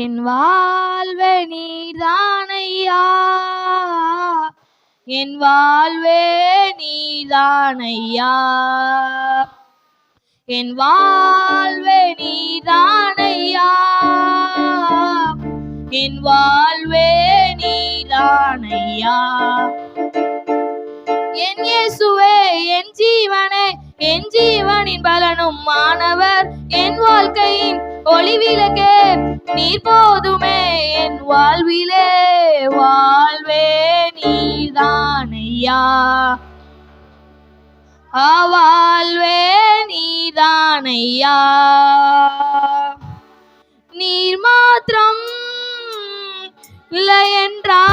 என் வாழ்வே நீதானையா, என் வாழ்வே நீதானையா, என் வாழ்வே நீதானையா, என் வாழ்வே நீதானையா. என் இயேசுவே என் ஜீவனே, என் ஜீவனின் பலனும் மாணவர், என் வாழ்க்கையின் ஒளி விளக்கே நீர் போதுமே, என் வாழ்விலே வாழ்வே நீதானையா, வாழ்வே நீதானையா. நீர் மாத்திரம் இல்லை என்றா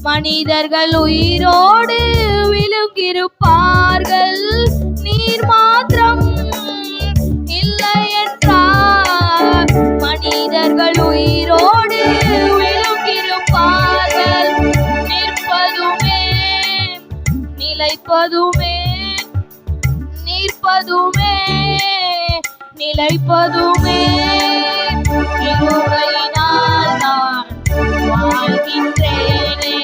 மனிதர்கள் உயிரோடு விழுங்கிருப்பார்கள். நீர் மாத்திரம் இல்லை என்றால் மனிதர்கள் உயிரோடு விழுங்கிருப்பார்கள். நிற்பதுமே நிலைப்பதுமே, நிற்பதுமே நிலைப்பதுமே கிருபையினால் நான் வாழ்கின்றேனே,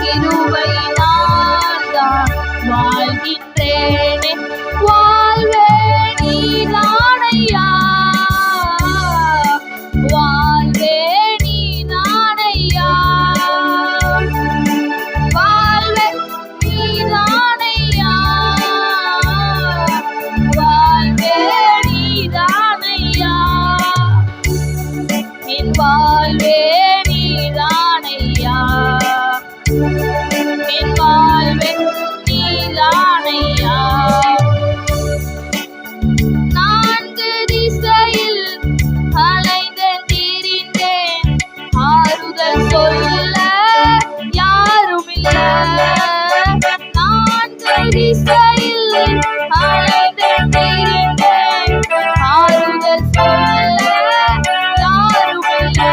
கிருபையினால் நான் வாழ்கின்றேனே. வாழ்வே நீதானையா, வாழ்வே நீதானையா, வாழ்வே நீதானையா, வாழ்வே நீதானையா, என் வாழ்வே நீதானையா, என் வாழ்வே நீதானையா. நான்கு திசையில் அலைந்தேன் திரிந்தேன், ஆறுதல் சொல்ல யாருமில்லை. நான்கு திசையில் அலைந்தேன் திரிந்தேன், ஆறுதல் சொல்ல யாருமில்லை.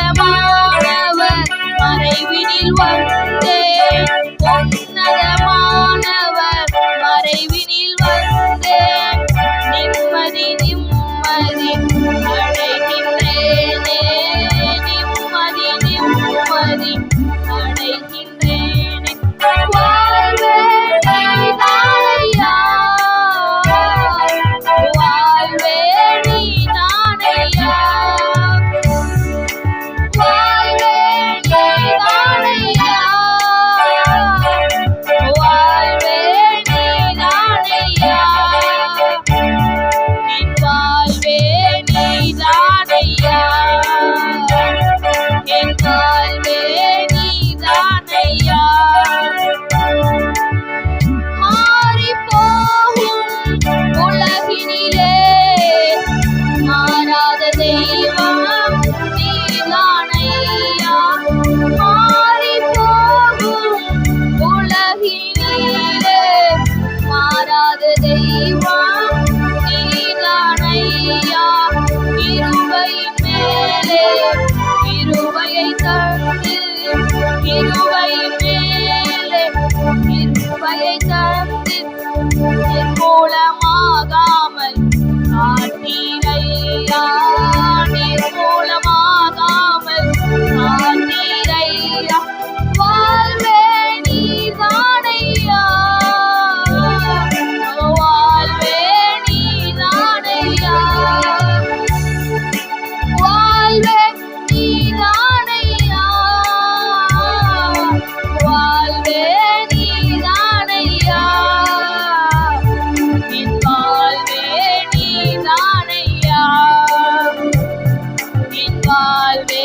உன்னதமானவர் மறைவினில் வந்தேன், உன்னதமானவர் மறைவினில் வந்தேன். நிம்மதி நிம்மதி அடைகின்றேனே, நிம்மதி நிம்மதி அடைகின்றேனே. வாழ்வே நீதானையா, வாழ்வே நீதானையா, வாழ்வே நீதானையா, வாழ்வே நீதானையா, என் வாழ்வே நீதானையா, என் வாழ்வே நீதானையா. மாறிப்போகும் உலகினிலே மாறாத தெய்வம் நீதானையா, மாறிப்போகும் உலகினிலே மாறாத தெய்வம் நீதானையா. கிருபையின் மேலே கிருபையை தந்து, கிருபையின் மேலே கிருபையை தந்து நிர்மூலமாகாமல் காத்தீரையா, நிர்மூலமாகாமல் காத்தீரையா. வாழ்வே நீதானையா, வாழ்வே நீதானையா, வாழ்வே நீதானையா, வாழ்வே நீதானையா, என் வாழ்வே நீதானையா, என் வாழ்வே